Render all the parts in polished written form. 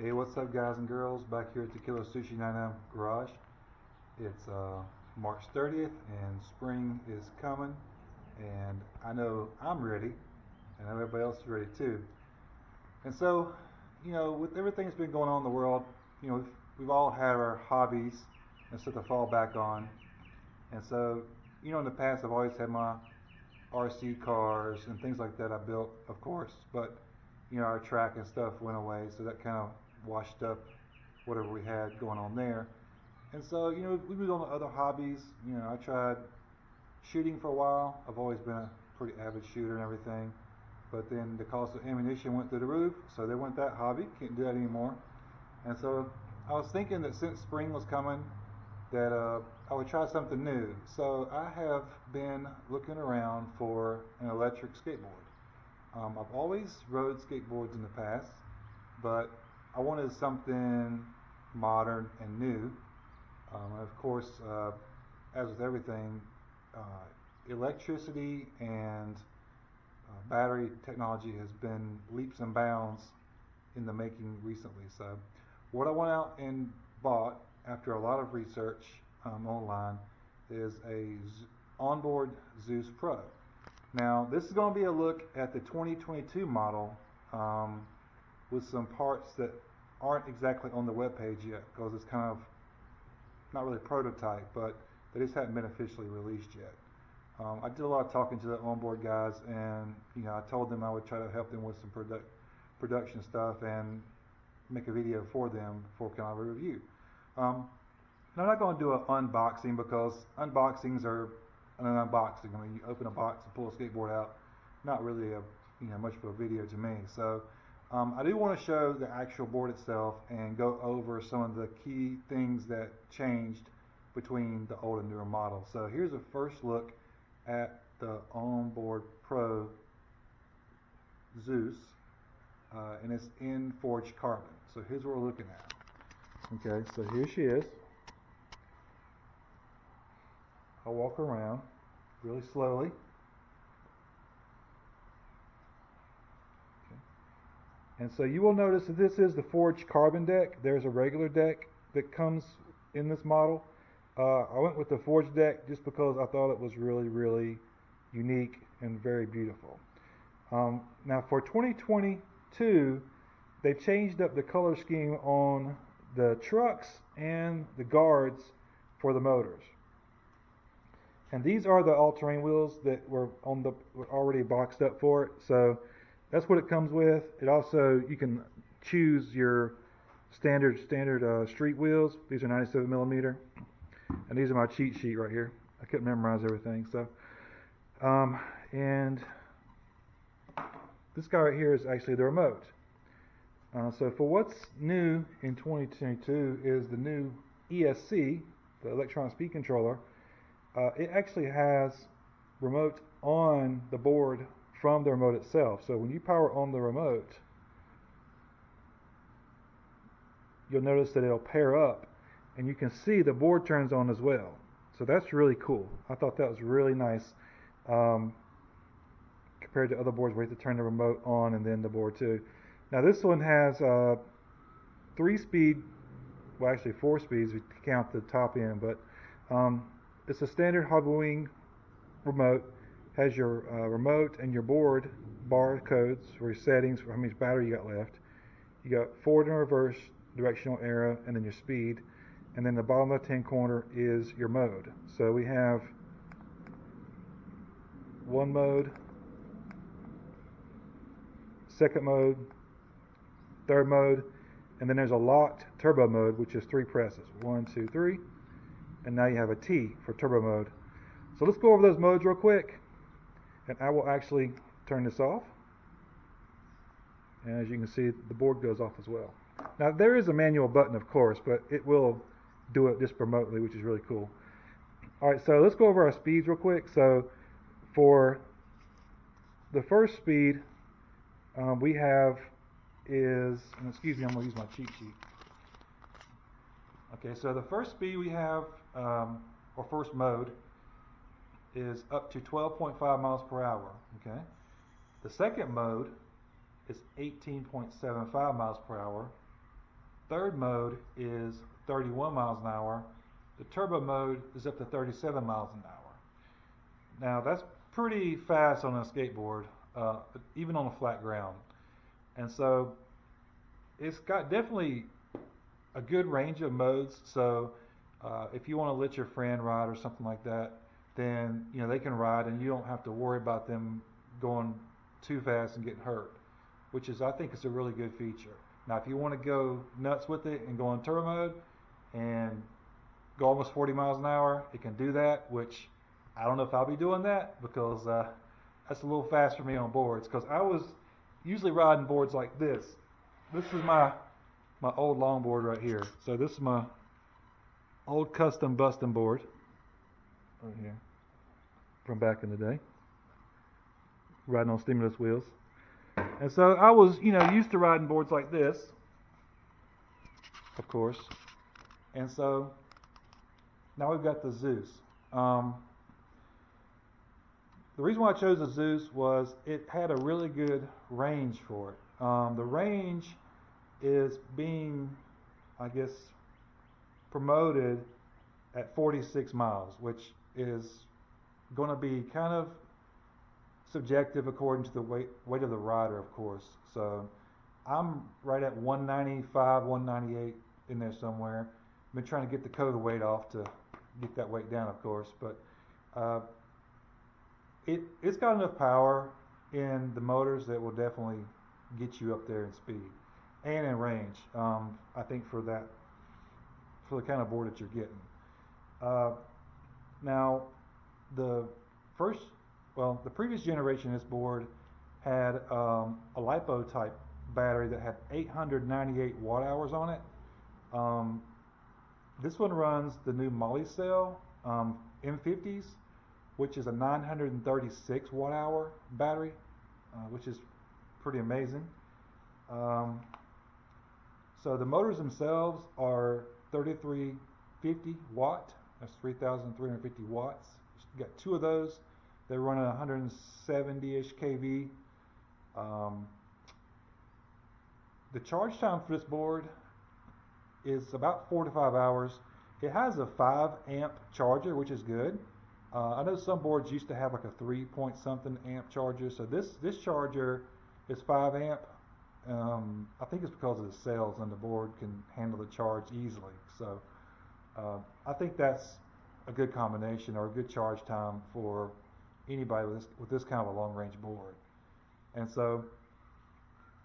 Hey, what's up, guys and girls? Back here at the Killer Sushi 99 Garage. It's March 30th, and spring is coming, and I know I'm ready, and I know everybody else is ready too. And so, with everything that's been going on in the world, we've all had our hobbies and stuff to fall back on. And so, in the past, I've always had my RC cars and things like that I built, of course, but our track and stuff went away, so that kind of washed up whatever we had going on there. And so, we moved on to other hobbies. I tried shooting for a while. I've always been a pretty avid shooter and everything, but then the cost of ammunition went through the roof, so there went that hobby. Can't do that anymore. And so I was thinking that since spring was coming, that I would try something new. So I have been looking around for an electric skateboard. I've always rode skateboards in the past, but I wanted something modern and new. And of course, as with everything, electricity and battery technology has been leaps and bounds in the making recently. So what I went out and bought after a lot of research online is a Onboard Zeus Pro. Now, this is going to be a look at the 2022 model with some parts that aren't exactly on the web page yet, because it's kind of not really prototype, but they just haven't been officially released yet. I did a lot of talking to the Ownboard guys, and I told them I would try to help them with some production stuff and make a video for them for kind of a review. And I'm not going to do an unboxing, because unboxings are an unboxing. I mean, you open a box and pull a skateboard out. Not really much of a video to me. So I do want to show the actual board itself and go over some of the key things that changed between the old and newer model. So here's a first look at the Onboard Pro Zeus, and it's in forged carbon. So here's what we're looking at. Okay, so here she is. I'll walk around really slowly. Okay. And so you will notice that this is the forged carbon deck. There's a regular deck that comes in this model. I went with the forged deck just because I thought it was really, really unique and very beautiful. Now for 2022, they changed up the color scheme on the trucks and the guards for the motors. And these are the all-terrain wheels that were already boxed up for it. So that's what it comes with. It also, you can choose your standard street wheels. These are 97 millimeter, and these are my cheat sheet right here. I couldn't memorize everything. So, and this guy right here is actually the remote. So for what's new in 2022 is the new ESC, the electronic speed controller. It actually has remote on the board from the remote itself. So when you power on the remote, you'll notice that it'll pair up, and you can see the board turns on as well. So that's really cool. I thought that was really nice compared to other boards where you have to turn the remote on and then the board too. Now this one has 3-speed, well actually 4 speeds if you count the top end, but it's a standard Hobbywing remote. Has your remote and your board bar codes for your settings, for how much battery you got left. You got forward and reverse directional arrow, and then your speed. And then the bottom left-hand corner is your mode. So we have one mode, second mode, third mode, and then there's a locked turbo mode, which is 3 presses. 1, 2, 3. And now you have a T for turbo mode. So let's go over those modes real quick, and I will actually turn this off. And as you can see, the board goes off as well. Now there is a manual button, of course, but it will do it just remotely, which is really cool. Alright, so let's go over our speeds real quick. So for the first speed we have is, and excuse me, I'm going to use my cheat sheet. Okay, so the first speed we have, or first mode, is up to 12.5 miles per hour. Okay, the second mode is 18.75 miles per hour. third mode is 31 miles an hour. The turbo mode is up to 37 miles an hour. Now that's pretty fast on a skateboard, even on a flat ground. And so it's got definitely a good range of modes. So if you want to let your friend ride or something like that, then they can ride, and you don't have to worry about them going too fast and getting hurt, which is, I think, is a really good feature. Now, if you want to go nuts with it and go in turbo mode and go almost 40 miles an hour, it can do that, which I don't know if I'll be doing that, because that's a little fast for me on boards, because I was usually riding boards like this. This is my old longboard right here. So this is my old custom busting board right here from back in the day, riding on stimulus wheels. And so I was, used to riding boards like this, of course. And so now we've got the Zeus. The reason why I chose the Zeus was it had a really good range for it. The range is being, I guess, promoted at 46 miles, which is going to be kind of subjective according to the weight of the rider, of course. So I'm right at 195, 198 in there somewhere. I've been trying to get the coda weight off to get that weight down, of course, but it's got enough power in the motors that will definitely get you up there in speed and in range. I think for the kind of board that you're getting. Now, the previous generation of this board had a LiPo type battery that had 898 watt hours on it. This one runs the new Moly cell M50s, which is a 936 watt hour battery, which is pretty amazing. So the motors themselves are 3350 watt. That's 3,350 watts. You got two of those. They run at 170-ish kV. The charge time for this board is about 4 to 5 hours. It has a 5 amp charger, which is good. I know some boards used to have like a 3 something amp charger. So this charger is 5 amp. I think it's because of the cells on the board can handle the charge easily. So I think that's a good combination, or a good charge time for anybody with this kind of a long range board. And so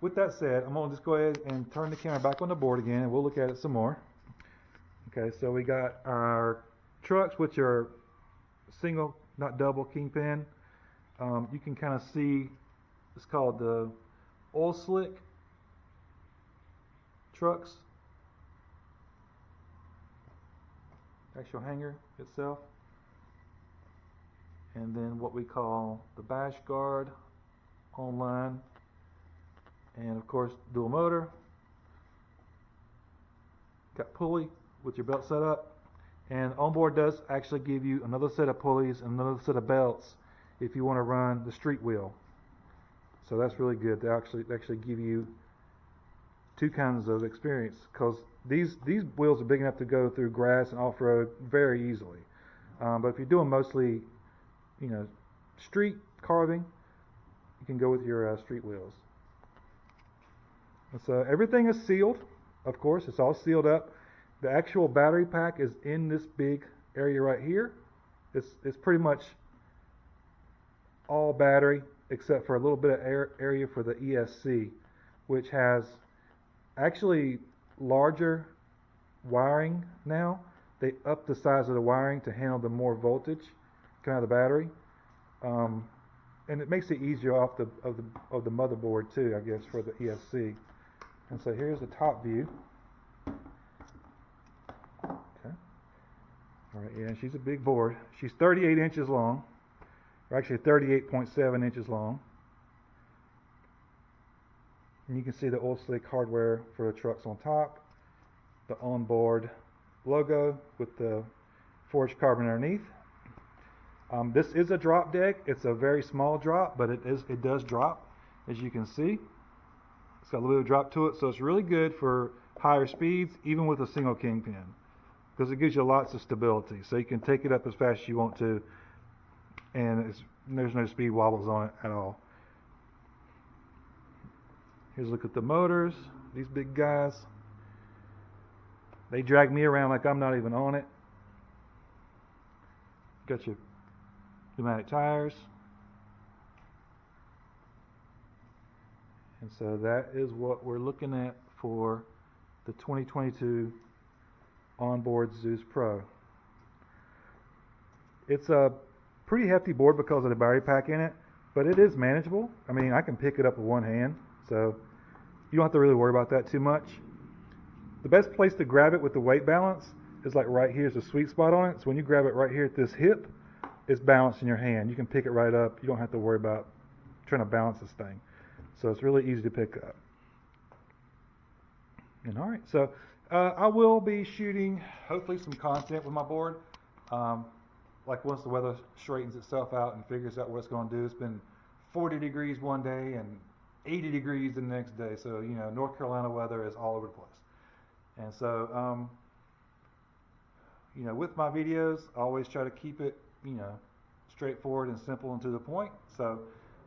with that said, I'm going to just go ahead and turn the camera back on the board again, and we'll look at it some more. Okay, so we got our trucks, which are single, not double kingpin. You can kind of see, it's called the oil slick trucks. Actual hanger itself. And then what we call the bash guard online. And of course, dual motor. Got pulley with your belt set up. And Onboard does actually give you another set of pulleys and another set of belts if you want to run the street wheel. So that's really good. They actually give you two kinds of experience, because these wheels are big enough to go through grass and off-road very easily. But if you're doing mostly, street carving, you can go with your street wheels. And so everything is sealed. Of course, it's all sealed up. The actual battery pack is in this big area right here. It's pretty much all battery except for a little bit of area for the ESC, which has actually larger wiring now. They upped the size of the wiring to handle the more voltage kind of the battery, and it makes it easier off of the motherboard too, I guess, for the ESC. And so here's the top view. Okay. All right, yeah, she's a big board. She's 38 inches long, or actually 38.7 inches long. And you can see the oil slick hardware for the trucks on top, the Onboard logo with the forged carbon underneath. This is a drop deck. It's a very small drop, but it does drop, as you can see. It's got a little bit of drop to it, so it's really good for higher speeds, even with a single kingpin, because it gives you lots of stability. So you can take it up as fast as you want to, and there's no speed wobbles on it at all. Here's a look at the motors. These big guys, they drag me around like I'm not even on it. Got your pneumatic tires. And so that is what we're looking at for the 2022 Onboard Zeus Pro. It's a pretty hefty board because of the battery pack in it, but it is manageable. I mean, I can pick it up with one hand, so you don't have to really worry about that too much. The best place to grab it with the weight balance is like right here is the sweet spot on it. So when you grab it right here at this hip, it's balanced in your hand. You can pick it right up. You don't have to worry about trying to balance this thing. So it's really easy to pick up. And all right, so I will be shooting hopefully some content with my board. Like once the weather straightens itself out and figures out what it's going to do. It's been 40 degrees one day and 80 degrees the next day. So, you know, North Carolina weather is all over the place. And so, you know, with my videos, I always try to keep it, you know, straightforward and simple and to the point. So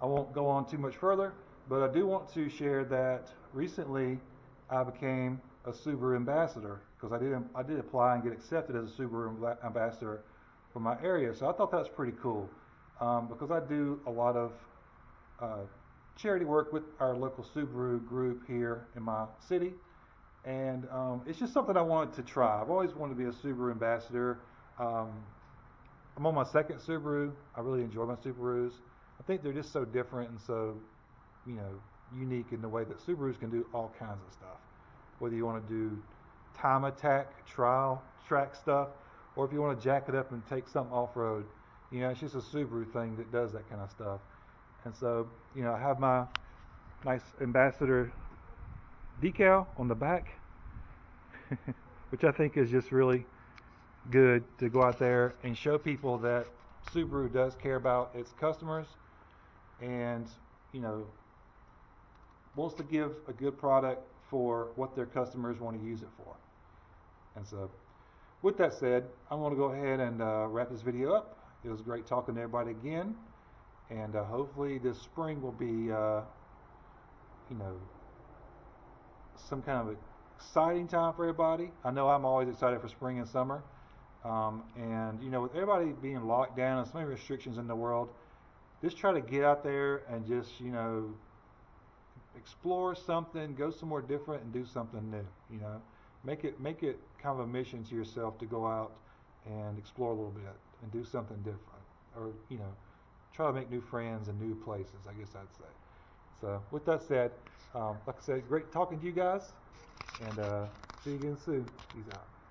I won't go on too much further, but I do want to share that recently I became a Subaru ambassador because I did apply and get accepted as a Subaru ambassador for my area. So I thought that was pretty cool because I do a lot of charity work with our local Subaru group here in my city. And it's just something I wanted to try. I've always wanted to be a Subaru ambassador. I'm on my second Subaru. I really enjoy my Subarus. I think they're just so different and so, you know, unique in the way that Subarus can do all kinds of stuff. Whether you want to do time attack, trial, track stuff, or if you want to jack it up and take something off-road. You know, it's just a Subaru thing that does that kind of stuff. And so, you know, I have my nice ambassador decal on the back, which I think is just really good to go out there and show people that Subaru does care about its customers and, you know, wants to give a good product for what their customers want to use it for. And so with that said, I'm going to go ahead and wrap this video up. It was great talking to everybody again, and hopefully this spring will be you know, some kind of exciting time for everybody. I know I'm always excited for spring and summer. And, you know, with everybody being locked down and so many restrictions in the world, just try to get out there and just, you know, explore something, go somewhere different and do something new, you know. Make it kind of a mission to yourself to go out and explore a little bit and do something different. Or, you know, try to make new friends and new places, I guess I'd say. So with that said, like I said, great talking to you guys, and see you again soon. Peace out.